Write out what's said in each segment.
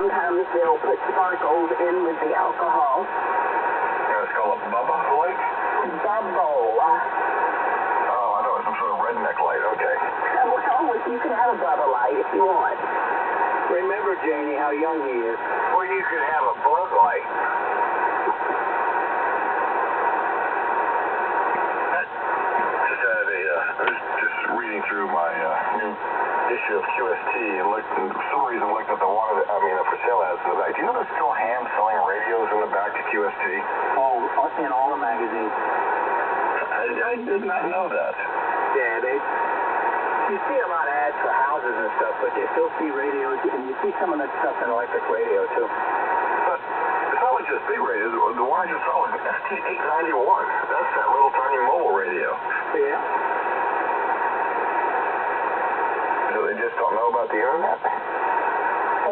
sometimes they'll put sparkles in with the alcohol. Yeah, it's called a Bubba light? Bubble. Oh, I thought it was some sort of redneck light. Okay. Well, you can have a Bubba light if you want. Remember, Janie, how young he is. Well, you could have a Bud light. I was just reading through my new issue of QST and for some reason looked at the for sale ads in the back. Do you know there's still hand-selling radios in the back to QST? Oh, in all the magazines. I did not know that. Yeah, you see a lot of ads for houses and stuff, but you still see radios, and you see some of that stuff in electric radio, too. But it's not like just big radios. The one I just saw was the ST891. That's that little tiny mobile radio. Yeah. So they just don't know about the internet?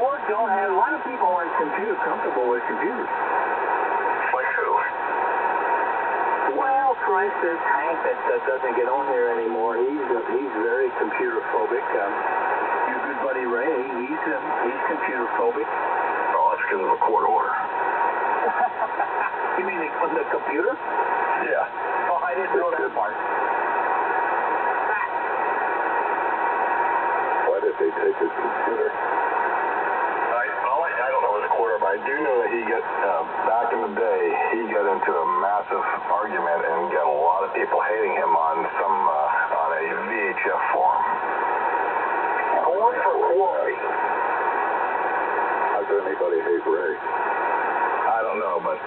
Or don't have, a lot of people aren't comfortable with computers. Like who? Well, for instance, Hank that doesn't get on here anymore, he's very computer phobic. Your good buddy Ray, he's computer phobic. Oh, that's because of a court order. You mean on the computer? Yeah. Oh, I didn't know that part. Why did they take his computer? I don't know his quarter, but I do know that he back in the day, he got into a massive argument and got a lot of people hating him on a VHF forum. Corn for quarry. How could anybody hate Ray? I don't know, but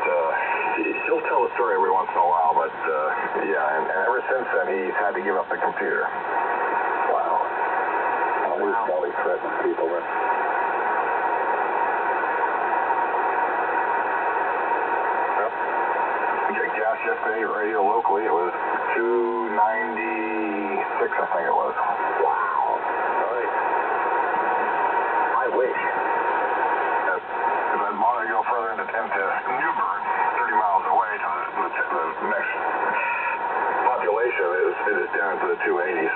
he'll tell a story every once in a while, but yeah, and ever since then, he's had to give up the computer. Wow. He's probably threatening people then. Gas yesterday, radio locally, it was $2.96, I think it was. Wow. Right. I wish. If I wanted to go further into Newburgh, 30 miles away to the next population, it is down to the 280s.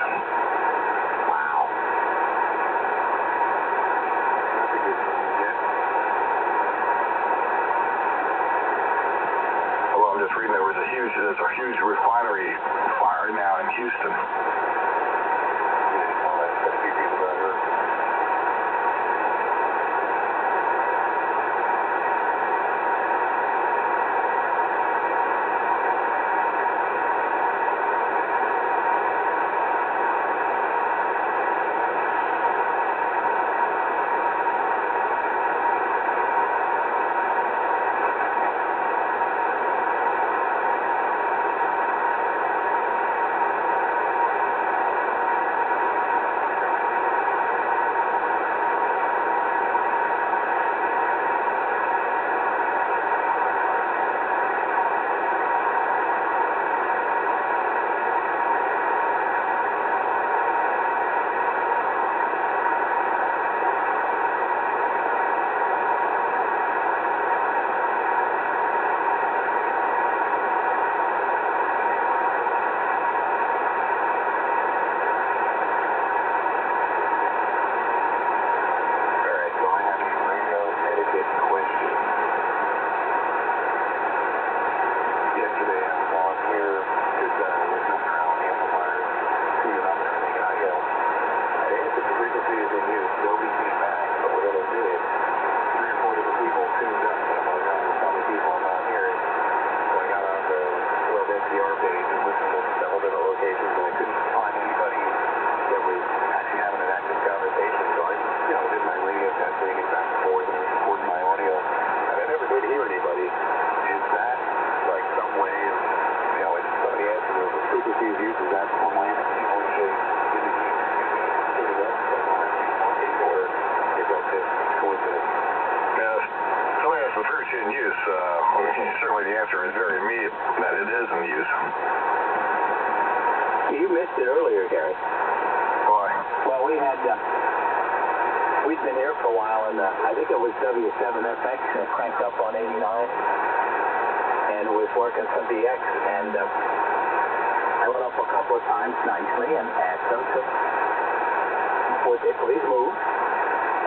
Wow. I'm just reading there's a huge refinery fire now in Houston. In use, certainly the answer is very immediate that it is in use. You missed it earlier, Gary. Why? Well, we'd been here for a while, and I think it was W7FX cranked up on 89, and it was working some DX, and I went up a couple of times nicely and asked them would they please move.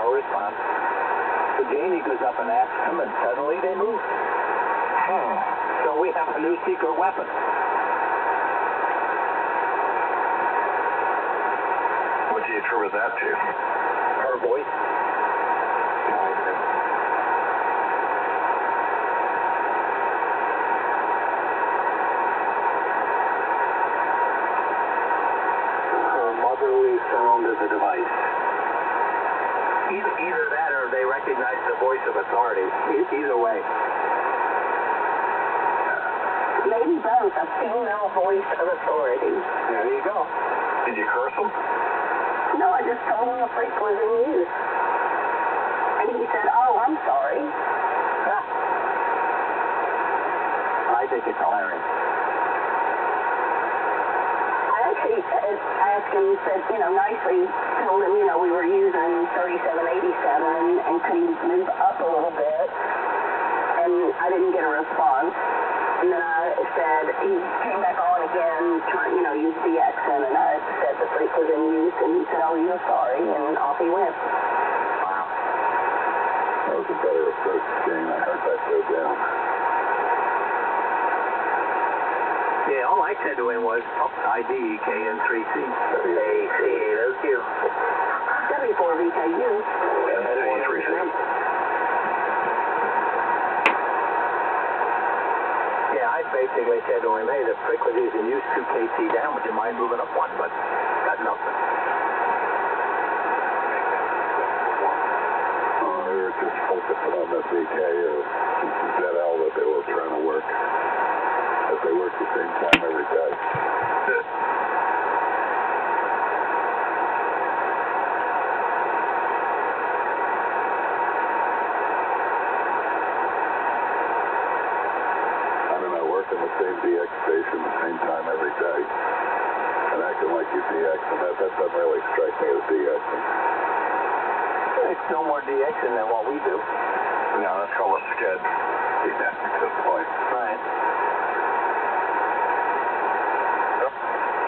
No response. So Jamie goes up and asks them, and suddenly they move. So we have a new secret weapon. What do you attribute that to? Her voice. Her motherly sound as a device. Either that or they recognize the voice of authority. Either way. Maybe both. A female voice of authority. There you go. Did you curse him? No, I just told him the freak was in use. And he said, oh, I'm sorry. I think it's hilarious. I actually asked him, said, nicely, told him, we were using 3787 and could he move up a little bit? And I didn't get a response. And then I said, he came back on again, trying, use the accent, and I said the freak was in use, and he said, oh, you're sorry, and off he went. Wow. That was a better approach, Jane. I heard that go down. Yeah, all I said to him was, ID KN3C. KN4U. W4VJU KN4U. Yeah, I basically said to him, hey, the frequency's in use 2 kT down. Would you mind moving up one? But got nothing. They were just focusing on this VK or ZL that they were trying to work. That they work the same time every day. Working the same DX station the same time every day and acting like you're DX, and that doesn't really strike me as DX. It's no more DXing than what we do. No, that's called a sked. Yeah, at this point. Right.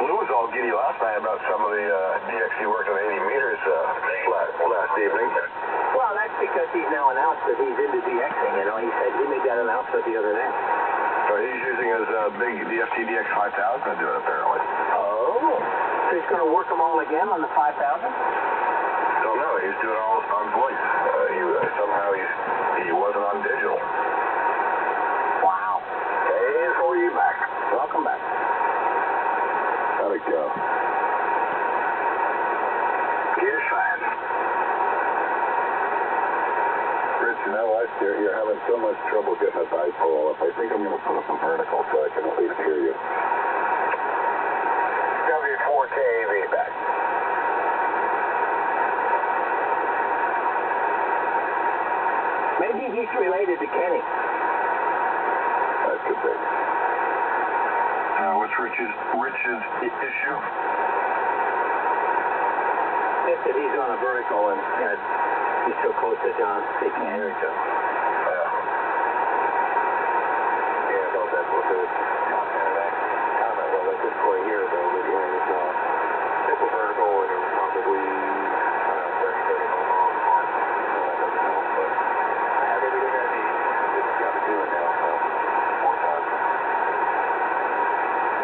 Lou was all giddy last night about some of the DX he worked on 80 meters last evening. Well, that's because he's now announced that he's into DXing. He said he made that announcement the other day. So he's using his the FTDX 5000 to do it, apparently. Oh. So he's going to work them all again on the 5000? Don't know. He's doing all on voice. Somehow he wasn't on digital. Wow. KN4U back. Welcome back. How'd it go? Just fine. Rich, you're having so much trouble getting a dipole up. I think I'm going to put up a vertical so I can at least hear you. W4KV back. Maybe he's related to Kenny. That could be. What's Rich's issue? It's that he's on a vertical and he's so close to John, they can't hear each other. Yeah, I thought that's what the comment was. I just couldn't hear it though, but yeah, it was super vertical and it was probably 30 going on. That doesn't help, but I have everything I need. Just got to do it now, so more time.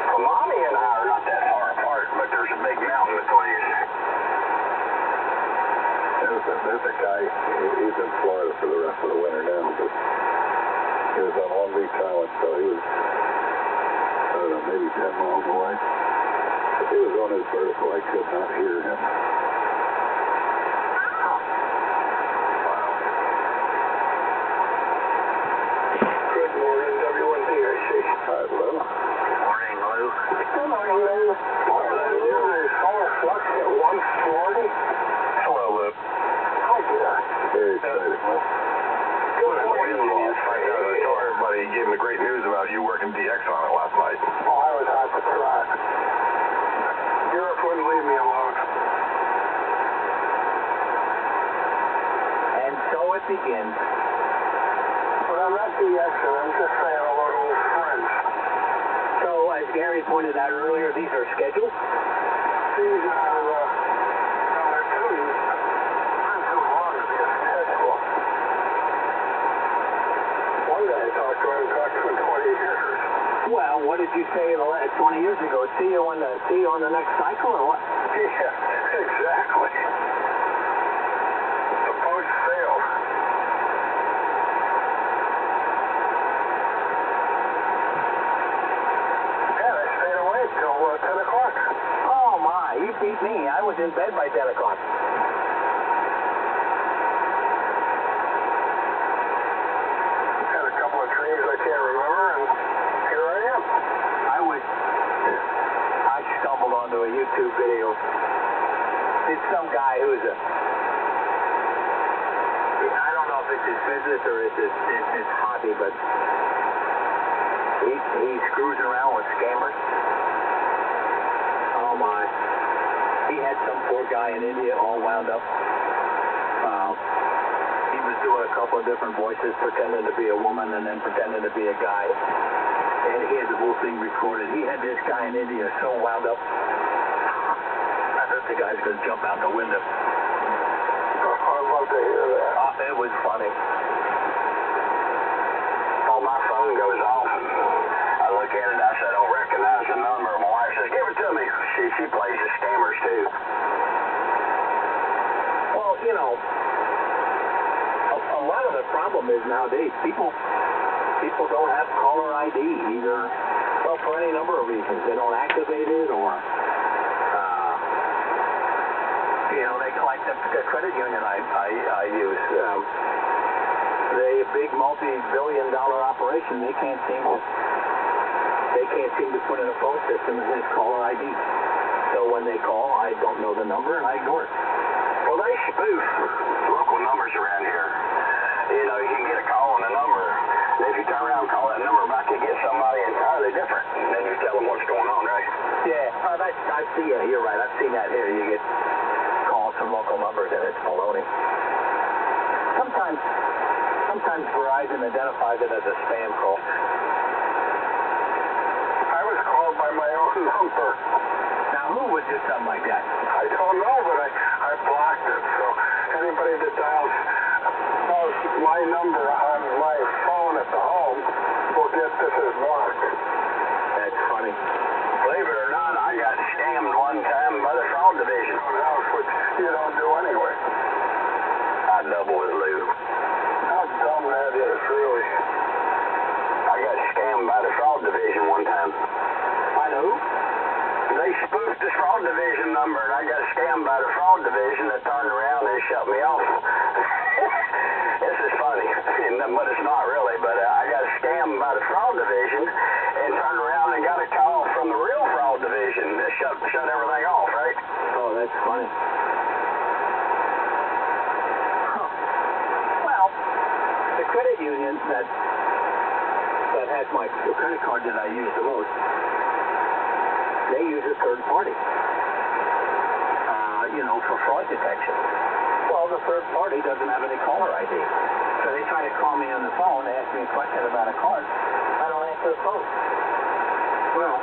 Well, Mommy and I are not that far apart, but there's a big mountain between us. There's a guy, he's in Florida for the rest of the winter now, but he was on Long Beach Island, so he was, I don't know, maybe 10 miles away. If he was on his vertical, I could not hear him. Wow. Good morning, W4VJU. Hi, Lou. Morning, Lou. Good morning, Lou. Solar flux at 140. Hello, Lou. Hi, dear. Very excited. Good morning. Tell everybody you gave him the great news about you working DX on it last night. Oh, I was hot to trot. Europe wouldn't leave me alone. And so it begins. But I'm not DXing. I'm just saying hello to old friends. So, as Gary pointed out earlier, these are scheduled? These are, they're tunes. Friends who belong to be a schedule. what did you say 20 years ago? See you on the next cycle, or what? Yeah, exactly. The boat sailed. Yeah, I stayed awake till 10 o'clock. Oh, my. You beat me. I was in bed by 10 o'clock. Had a couple of dreams I can't remember, and here I am. I stumbled onto a YouTube video. It's some guy who's I don't know if it's his business or it's his hobby, but he's cruising around with scammers. Oh my. He had some poor guy in India all wound up. He was doing a couple of different voices, pretending to be a woman and then pretending to be a guy. And he had the whole thing recorded. He had this guy in India so wound up. I thought the guy's going to jump out the window. I'd love to hear that. It was funny. Oh, my phone goes off. I look at it, I said, I don't recognize the number. My wife says, give it to me. She plays the scammers, too. Well, you know, a lot of the problem is nowadays people don't have caller ID either. Well, for any number of reasons. They don't activate it, or they like the credit union I use. They big multi-billion-dollar operation. They can't seem to put in a phone system that has caller ID. So when they call, I don't know the number and I ignore it. Well, they spoof local numbers around here. You know, you can get a call on a number, and if you turn around and call that number back, you get somebody entirely different, and then you tell them what's going on, right? Yeah, yeah, you're right. I've seen that here. You get calls from local numbers, and it's baloney. Sometimes Verizon identifies it as a spam call. I was called by my own number. Now, who would do something like that? I don't know, but I blocked it, so anybody that dials my number on my phone at the home will get this as blocked. That's funny. Believe it or not, I got scammed one time by the fraud division. Which you don't do anyway. I double with Lou. How dumb that is, really. I got scammed by the fraud division one time. By who? They spoofed the fraud division number, and I got scammed by the fraud division that turned around and shut me off. This is funny, but it's not really. But I got scammed by the fraud division and turned around and got a call from the real fraud division that shut everything off, right? Oh, that's funny. Huh. Well, the credit union that has the credit card that I use the most, they use a third party, for fraud detection. Well, the third party doesn't have any caller ID. So they try to call me on the phone, they ask me a question about a card. I don't answer the phone. Well,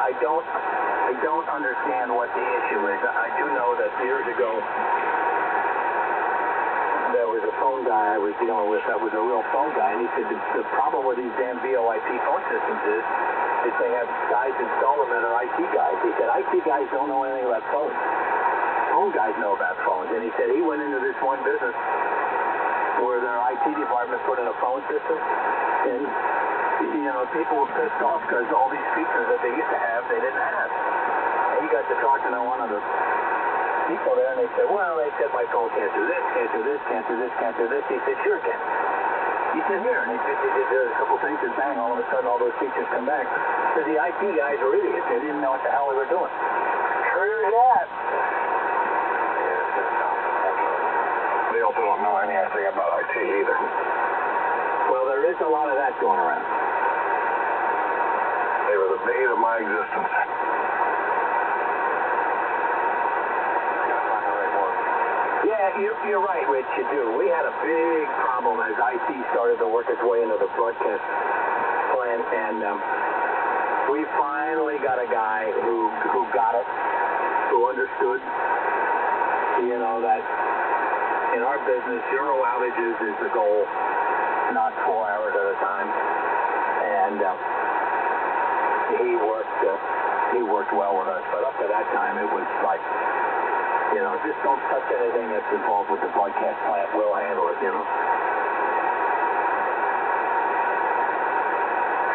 I don't understand what the issue is. I do know that years ago, there was a phone guy I was dealing with that was a real phone guy, and he said the problem with these damn VoIP phone systems is they have guys install them that are IT guys. He said IT guys don't know anything about phones. Phone guys know about phones, and he said he went into this one business where their IT department put in a phone system, and people were pissed off because all these features that they used to have, they didn't have. And he got to talking to one of the people there, and they said, my phone can't do this, can't do this, can't do this, can't do this. He said, sure it can. He said, here. And he did a couple things, and bang, all of a sudden all those features come back. Because the IT guys were idiots. They didn't know what the hell they were doing. True that. They also don't know anything about IT either. Well, there is a lot of that going around. They were the bane of my existence. Yeah, you're right, Rich, you do. We had a big problem as IT started to work its way into the broadcast plan, and we finally got a guy who got it, who understood, that in our business, 0 outages is the goal. not 4 hours at a time. And he worked well with us. But up to that time, it was like, you know, just don't touch anything that's involved with the broadcast plant. We'll handle it, you know.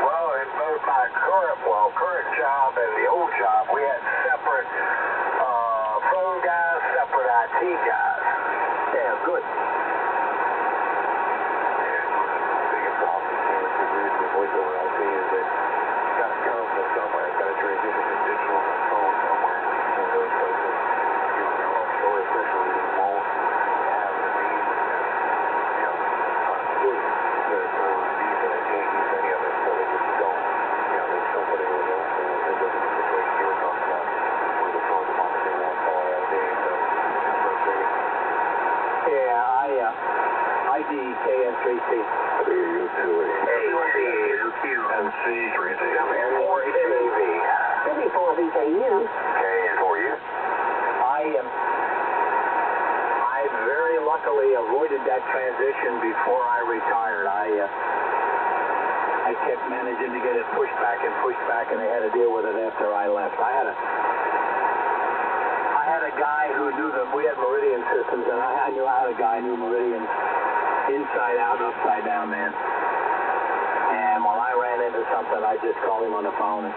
Well, in both my current job and the old job, we had separate phone guys, separate IT guys. Yeah, good. Biggest problem with voice-over IP is that it's got to come from somewhere. It's got to transition from digital to phone somewhere. One of those places, you know, offshore especially, that won't have the means to, you know, continuity. So these guys can't use any of it, so they just don't. You know, they still put it in there, and it doesn't the situation you were talking about, where the phones want to do one call out a day, so it's frustrating. Yeah, ID KN3C. W4VJU W4VJU KN4U. I very luckily avoided that transition before I retired. I kept managing to get it pushed back, and they had to deal with it after I left. I had a guy who knew them. We had Meridian systems, and I had a guy who knew Meridian inside out, upside down, man. And when I ran into something, I just called him on the phone, and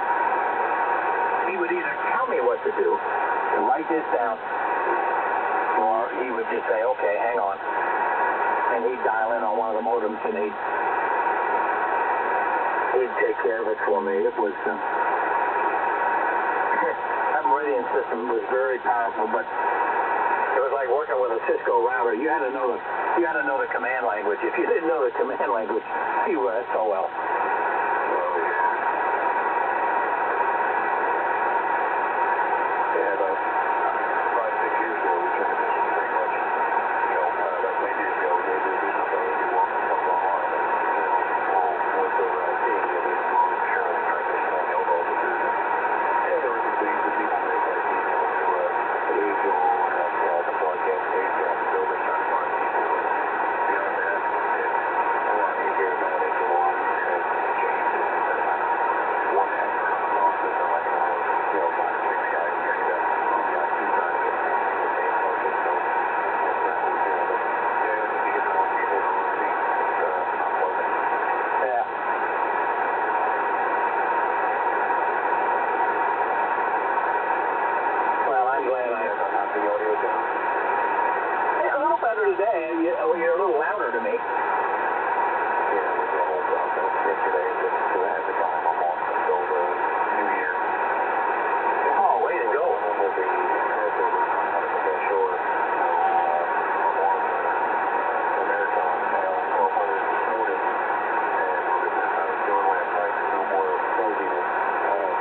he would either tell me what to do, and write this down, or he would just say, okay, hang on. And he'd dial in on one of the modems, and he'd take care of it for me. It was, that Meridian system was very powerful, but it was like working with a Cisco router. You had to know the command language. If you didn't know the command language, you were SOL. Yeah, about 5-6 years ago, we transitioned pretty much, you know, about 10 years ago, we did this thing, we walked comes online, and, you know, full voice-over IP, and we surely transitioned on the old offices, and there were some things that people make, like, you know, to age on the broadcast stage around the building, trying to find people, but beyond that, it's a lot easier to manage, a lot easier to change it, one expert on the phone system, like, you know, 5 or 6 guys trained up on the IT side of it, the same focus, so that's not what we're doing, but yeah, when you get more people to run these, it's not pleasant. Yeah. Well, I'm glad I have the audio down. A little better today. You're a little louder to me. Yeah, with the whole process yesterday, because I had the time I'm off until the new year. Oh, way to go. I'm will be crossover, 100% sure. So, I'm on the marathon now, 1200 this morning, and I was doing last night, no more fuzziness,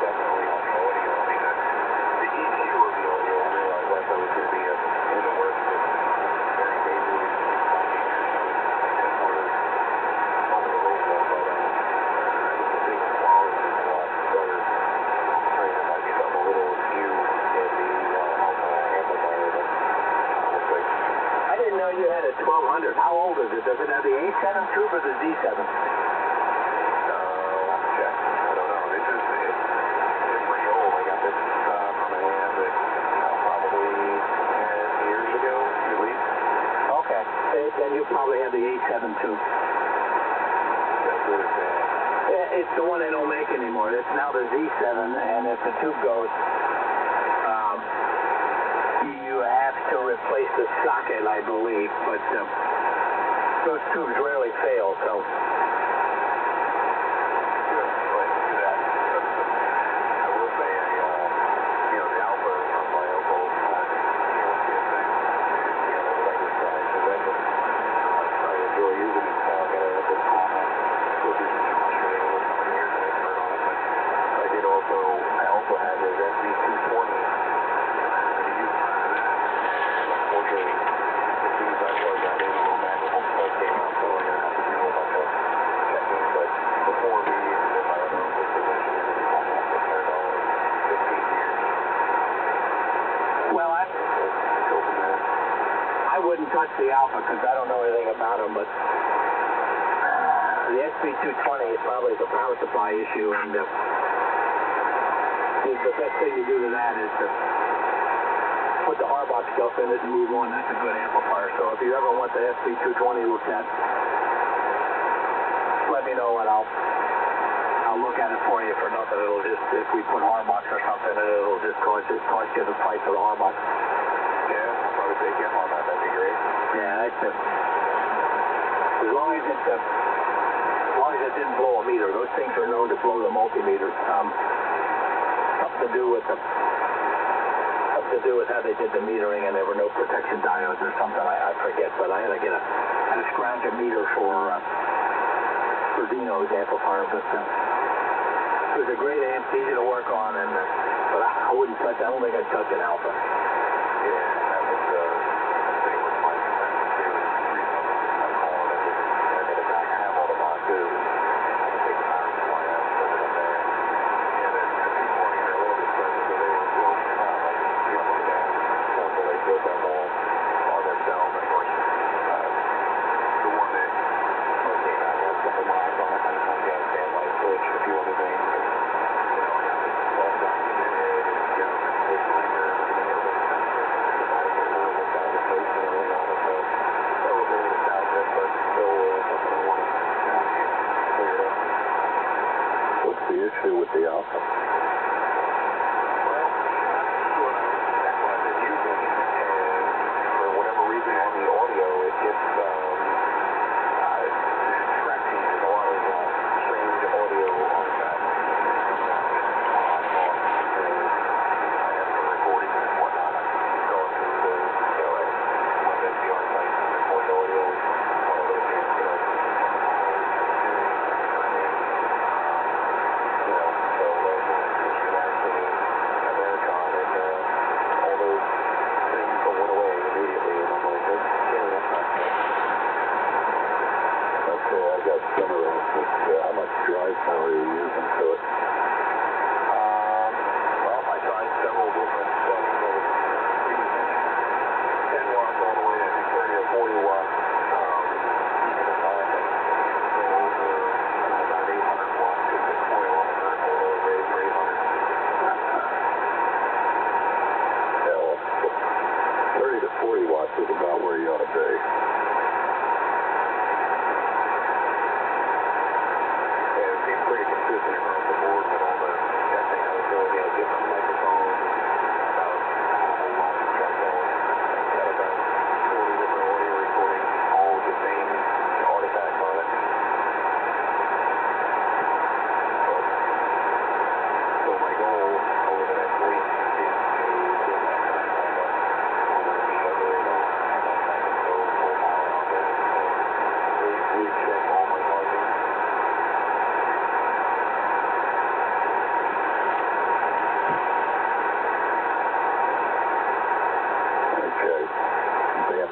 definitely on the audio. I mean, the EQ of the audio, I realized last night was going to be in the works with very majorly functioning, so we're over the road though, but the signal quality is a lot better. I'm afraid if I get up a little skew in the alpha amplifier, but we'll see. I didn't know you had a 1200. How old is it? Does it have the A7 tube or the Z7? Check. I don't know. It's pretty old. I got this from an amp that probably 10 years ago, at least. Okay. Then you probably have the A7 tube. That's good as bad. It's the one they don't make anymore. It's now the Z7, and if the tube goes, you have to replace the socket, I believe. But those tubes rarely fail, so. Good. Glad to see that. I will say, you know, the alpha on my elbow, you know, CSA, you know, the regular size, so that's I enjoy using it. I got a bit of comment. We'll do some troubleshooting with somebody here's an expert on it, but I also had this SB220. Unfortunately, these I plugged that in, a little magical plug came out, so I'm going to have to do a bunch of checking, but before me, even in my own disposition, it was almost $600 in 15 years. Well, Go from there. I wouldn't touch the Alpha because I don't know anything about them, but the XB220 is probably the power supply issue, and the best thing to do to that is to put the Harbach stuff in it and move on. That's a good amplifier. So if you ever want the XB220 looked at, let me know and I'll look at it for you for nothing. It'll just, if we put Harbach or something in it, it'll just cost you the price of the Harbach. Yeah, I'll probably take him on that. That'd be great. Yeah, it's as long as it didn't blow a meter. Those things are known to blow the multimeters. Something to do with how they did the metering, and there were no protection diodes or something. I forget, but I had to scrounge a meter for Dino's amplifier. But it was a great amp, easy to work on, and but I wouldn't touch. I don't think I'd touch an Alpha. Yeah, that was the thing with my friends too. I'm calling it. I mean, the guy can have all the boxes. I can take the power supply out, put it in there. Yeah, the 220, they're a little bit expensive, but they were built like 300 down until they built them all on themselves. Of course, the one that came out had a couple miles on it, had a gas fan light switch, a few other things. You know, got this all documented, and got a disclaimer, everything else. What's the issue with the Alpha? Well, that's what I've been using, and for whatever reason on the audio, it gets distracting. There's a lot of strange audio artifacts. I have some recordings and whatnot. I'm going through the, one of the artifacts and record the audio. One of those things, I've got some of those, but how much drive power are you using to it? Well, I tried several different settings. I was using 10 watts all the way to 30 or 40 watts. Even if I had go over about 800 watts, at this point on the vertical, I was raised for 800. 30 to 40 watts is about where you ought to be. Pretty consistent across the board with all the testing I was doing. Different microphones, about a whole lot of tripods. Got about 40 different audio recordings, all with the same artifacts on it. So my goal over the next week is to get that kind of stuff over the other I can go full power on this and recheck all my margins.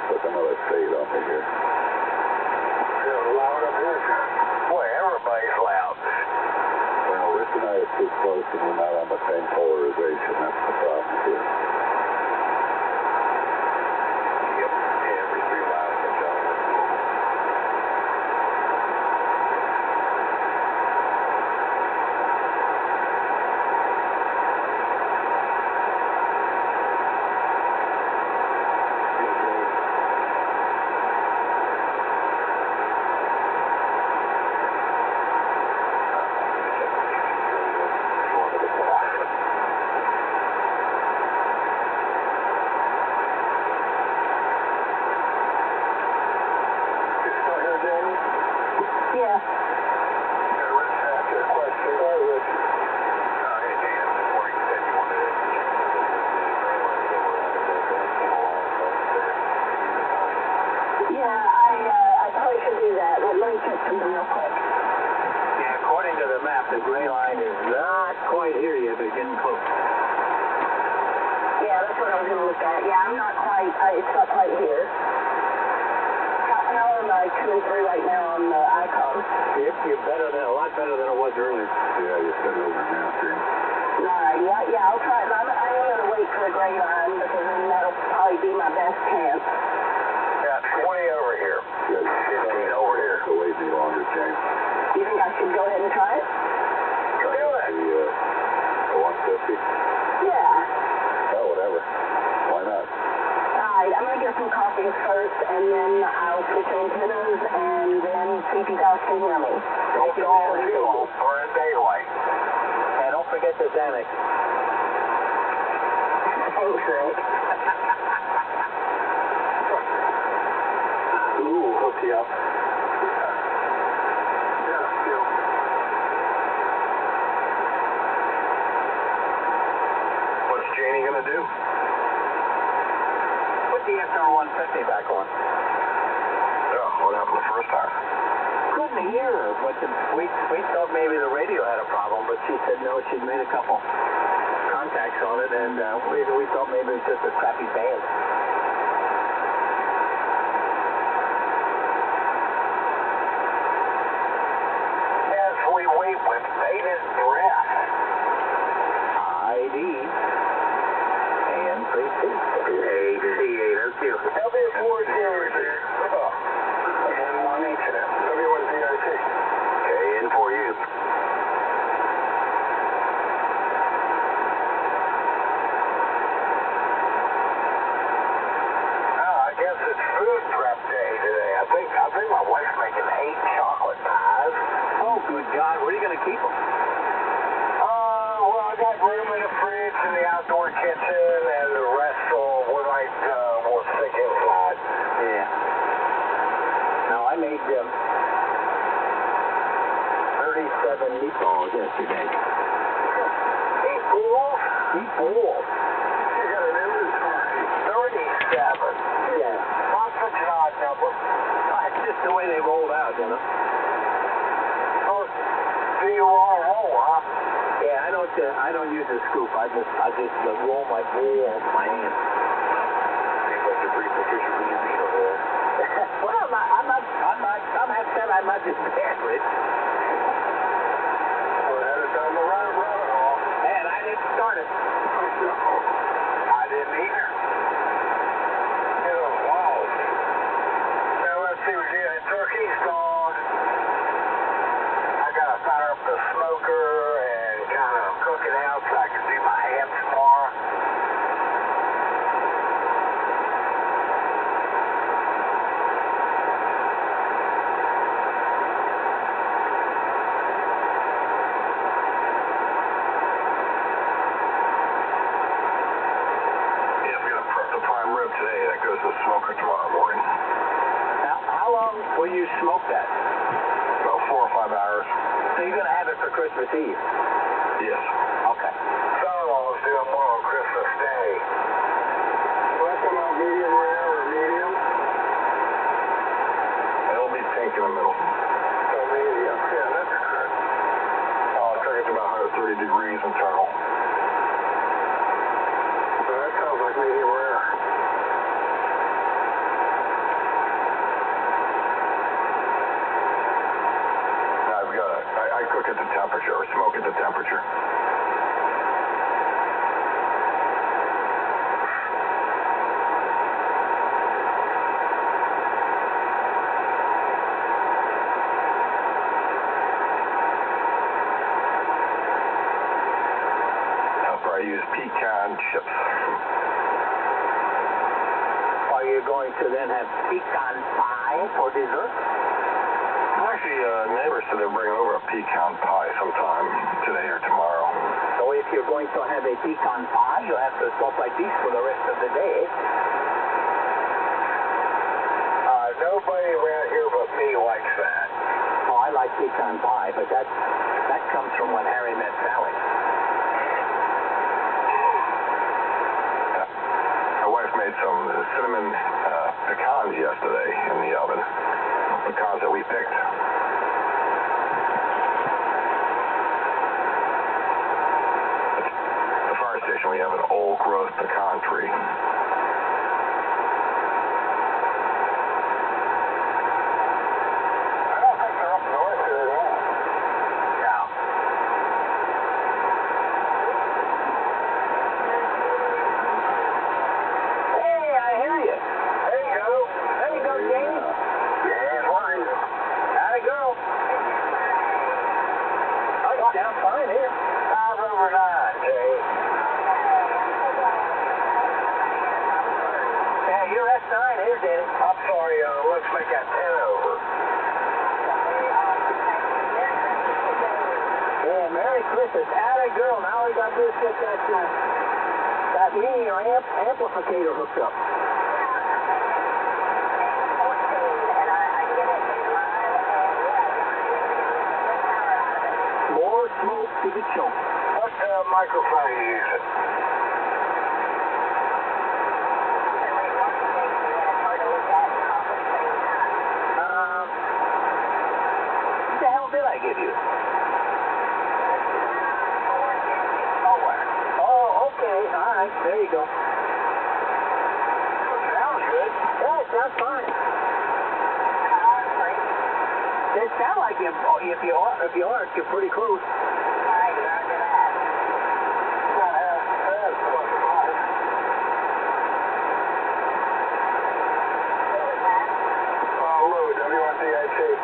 Took another fade off of here. You're loud up here. Boy, everybody's loud. Well, Rich and I are too close and we're not on the same polarization. That's the problem here. Yep. Yeah, we're pretty loud in the show. Yeah. Rich, ask you a question. Hey, Dan, this morning you said you wanted to check the gray line that we're having the cable on, Yeah, I probably should do that. Let me check something real quick. Yeah, according to the map, the gray line is not quite here yet, but getting close. Yeah, that's what I was going to look at. Yeah, I'm not quite, it's not quite here. How am I 2 and 3 right now on the icon? You're better than, a lot better than it was earlier. Yeah, you said over now, too. Alright, yeah, I'll try it. I am going to wait for the gray line because then that'll probably be my best chance. Got 20 over here. Good. 15 over here. So wait any longer, James. I'm going to get some coffee first, and then I'll switch antennas, and then see if you guys can hear me. Don't call fuel for a daylight. And don't forget the Xanax. Thanks, Rick. Ooh, hook you up. What's Janie gonna do? Put the SR-150 back on. Yeah, what happened the first time? Couldn't hear her, but we thought maybe the radio had a problem, but she said no, she'd made a couple contacts on it, and we thought maybe it was just a crappy band. As we wait with bated breath, ID KN4U W4VJU KN4U. I guess it's food prep day today. I think my wife's making 8 chocolate pies. Oh, good God. Where are you going to keep them? Well, I got room in the fridge in the outdoor kitchen, and the rest we'll stick inside. Yeah. Now, I made 37 meatballs yesterday. Meatballs? Meatballs. You got an inventory. 37. Yeah. Not such an odd number. It's just the way they rolled out, you know. Oh, do you want to roll, huh? Yeah, I don't use a scoop. I just roll my bowl with my hand. Seems like you're pretty proficient with your meat over there. Well, some have said I'm not just bad, Rich. Well, that is down the rabbit hole. Man, I didn't start it. I didn't either. Oh, wow. Now let's see, we're doing turkey's gone. I gotta fire up the smoker and kind of cook it out so I can do my ham tomorrow. Today, that goes to the smoker tomorrow morning. Now, how long will you smoke that? About 4 or 5 hours. So you're going to have it for Christmas Eve? Yes. Okay. Son-in-law's doing one on Christmas Day. What's one on medium rare or medium? It'll be pink in the middle. So medium. Yeah, that's good. I took it to about 130 degrees internal. So that sounds like medium rare. I cook at the temperature, or smoke at the temperature. That's where I use pecan chips. Are you going to then have pecan pie for dessert? Actually, neighbors said they'll bring over a pecan pie sometime today or tomorrow. So if you're going to have a pecan pie, you'll have to talk like this for the rest of the day. Nobody around here but me likes that. Oh, I like pecan pie, but that comes from when Harry met Sally. My wife made some cinnamon pecans yesterday in the oven. Pecans that we picked. At the fire station, we have an old growth pecan tree. I don't think they're up north here at all. Yeah. Hey, I hear you. There you go. There you go, Jamie. Yeah, fine. Howdy, girl. Oh, you sound fine here. 5 over 9, Jay. 9 is, Danny. I'm sorry, let's make that 10 over. Yeah, Merry Christmas. Atta girl. Now we got this, get that linear amplifier hooked up. More smoke to the choke. What microphone are you using? What the hell did I give you? Oh, okay. All right. There you go. Sounds good. Yeah, it sounds fine. It sounds like if you aren't, you're pretty close. Lou, W4VJU.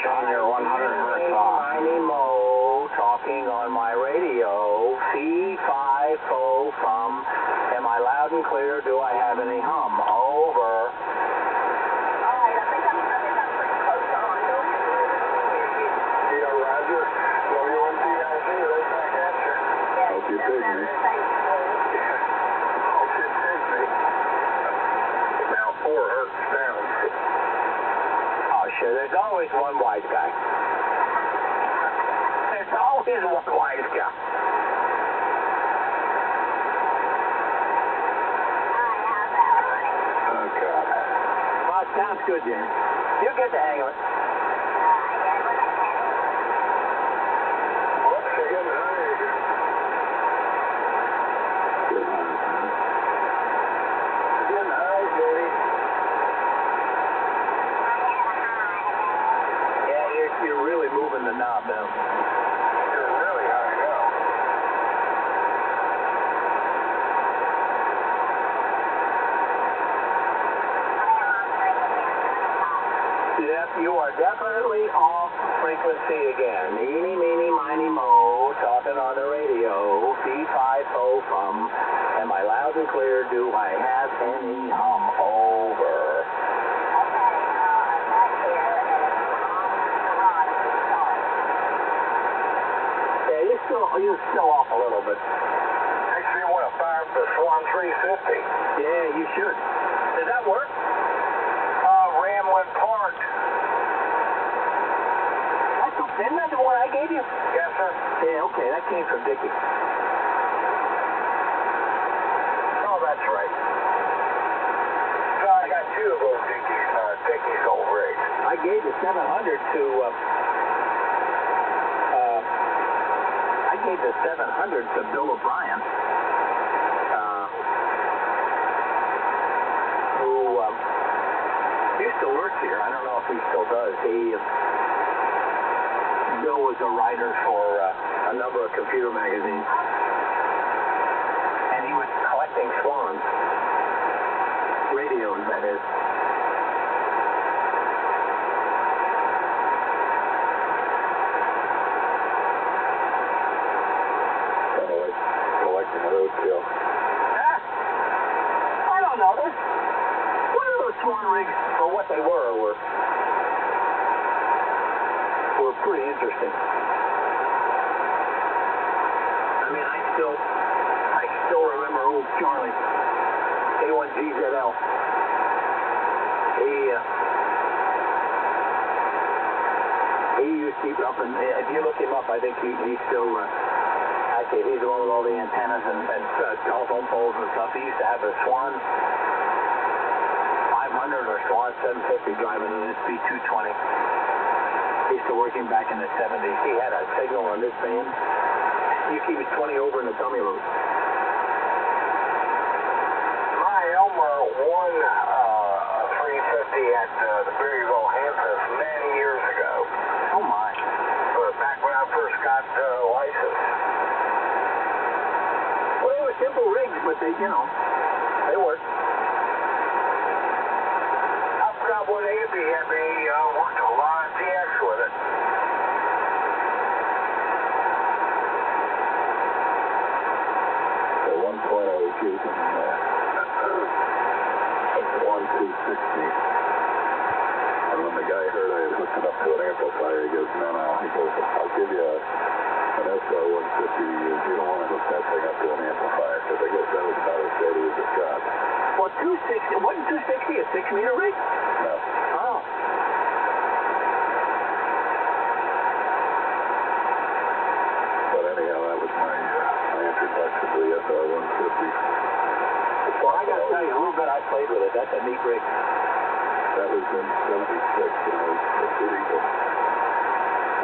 John, you're 100 hertz off. Tiny Mo talking on my radio. C5O from. Am I loud and clear? Do I have any hum? Over. Yeah, Roger. W4VJU, right back at you. Hope you're busy. Hope you're busy. Now 4 hertz down. Oh, sure. There's always one wise guy. There's always one wise guy. Oh, God. Well, it sounds good, Jim. You'll get the hang of it. Whoops, you're getting high again. Getting high, huh? Getting high, Jody. Yeah, you're really moving the knob now. You're really high now. Yep, you are definitely off frequency again. Eeny, meeny, miny, mo, talking on the radio. C5O from. Am I loud and clear? Do I have any hum? Over. Yeah, you're still off a little bit. Makes me want to fire up the Swan 350. Yeah, you should. Does that work? Ramlin Park. Isn't that the one I gave you? Yes, sir. Yeah, okay, that came from Dickie. Oh, that's right. So I got 2 of those Dickie's old rigs. I gave the 700 to, Bill O'Brien, who used to work here. I don't know if he still does. Bill was a writer for a number of computer magazines, and he was collecting Swans, radios, that is. Collecting roadkill. I don't know. One of those Swan rigs, for what they were pretty interesting. I mean, I still remember old Charlie, A1GZL. He used to keep up, and if you look him up, I think he's still. Actually, he's the one with all the antennas and telephone poles and stuff. He used to have a Swan 500 or Swan 750 driving an SP220. He used to work him back in the 70s. He had a signal on this band. You keep it 20 over in the dummy load. My Elmer won a 350 at the Berryville Handfest many years ago. Oh, my. Back when I first got licensed. Well, they were simple rigs, but they worked. I forgot what amp he had, but he worked a lot of TX with it. using 1260. And when the guy heard I had hooked it up to an amplifier, he goes, no. He goes, I'll give you an SR150 to use. You don't want to hook that thing up to an amplifier, because I guess that was about as steady as it got. Well, 260, wasn't 260 a 6-meter rig? No. Oh. But anyhow, that was my introduction to the SR150. Well, I got to tell you, a little bit I played with it. That's a neat rig. That was in 76, and I was shooting the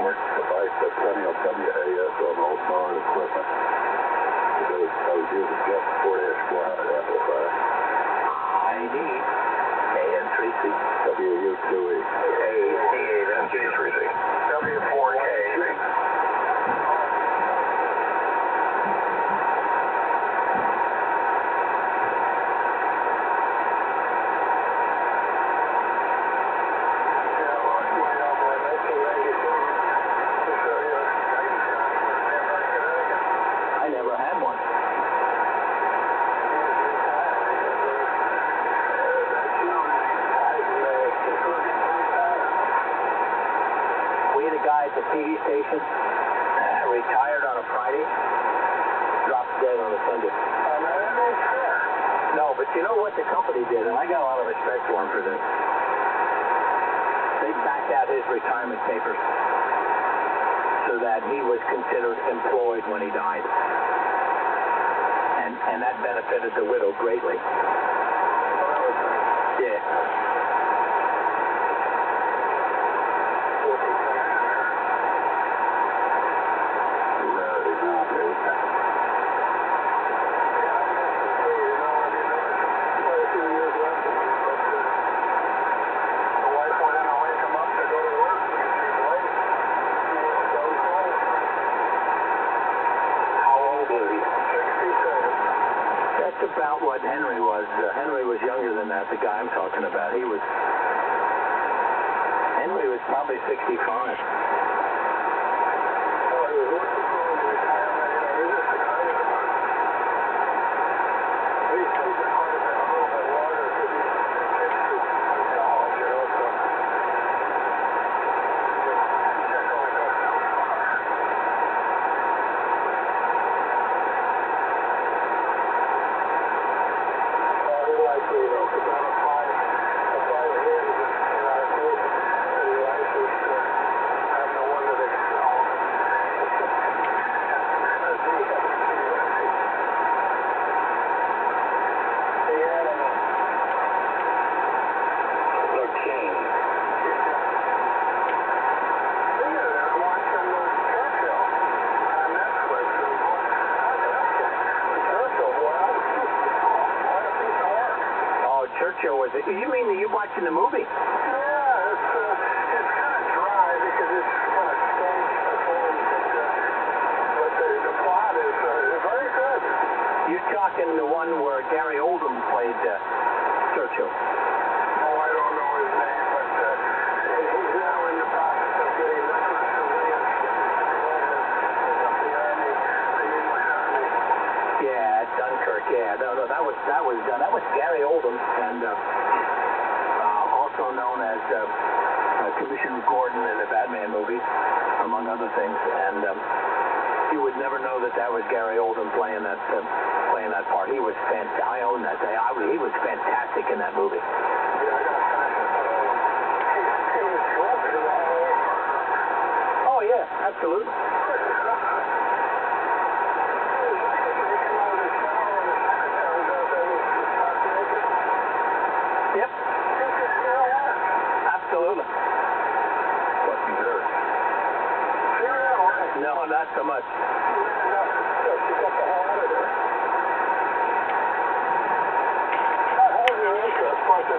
work device Centennial WAS on all smaller equipment. I was using just 4-400 amplifier. ID KN3C. WU2E. K8NG3C. W4KJ. I never had one. We had a guy at the TV station, retired on a Friday, dropped dead on a Sunday. No, but you know what the company did, and I got a lot of respect for him for this. They backed out his retirement papers so that he was considered employed when he died. And that benefited the widow greatly. Yeah. That's about what Henry was. Henry was younger than that, the guy I'm talking about. Henry was probably 65. Churchill was it? You mean you watching the movie? Yeah, it's kind of dry because it's kind of staged at home, but the plot is very good. You're talking the one where Gary Oldham played Churchill. Oh, I don't know his name, but he's now in the process of getting records for Williams the Army, the English Army. Yeah, Dunkirk. Yeah, no, that was Gary Oldham, and also known as Commissioner Gordon in the Batman movie, among other things. And you would never know that was Gary Oldham playing that part. He was fantastic. I own that day. He was fantastic in that movie. Oh yeah, absolutely. Yep. Absolutely. Lucky dirt. No, not so much. How's your interest? What's this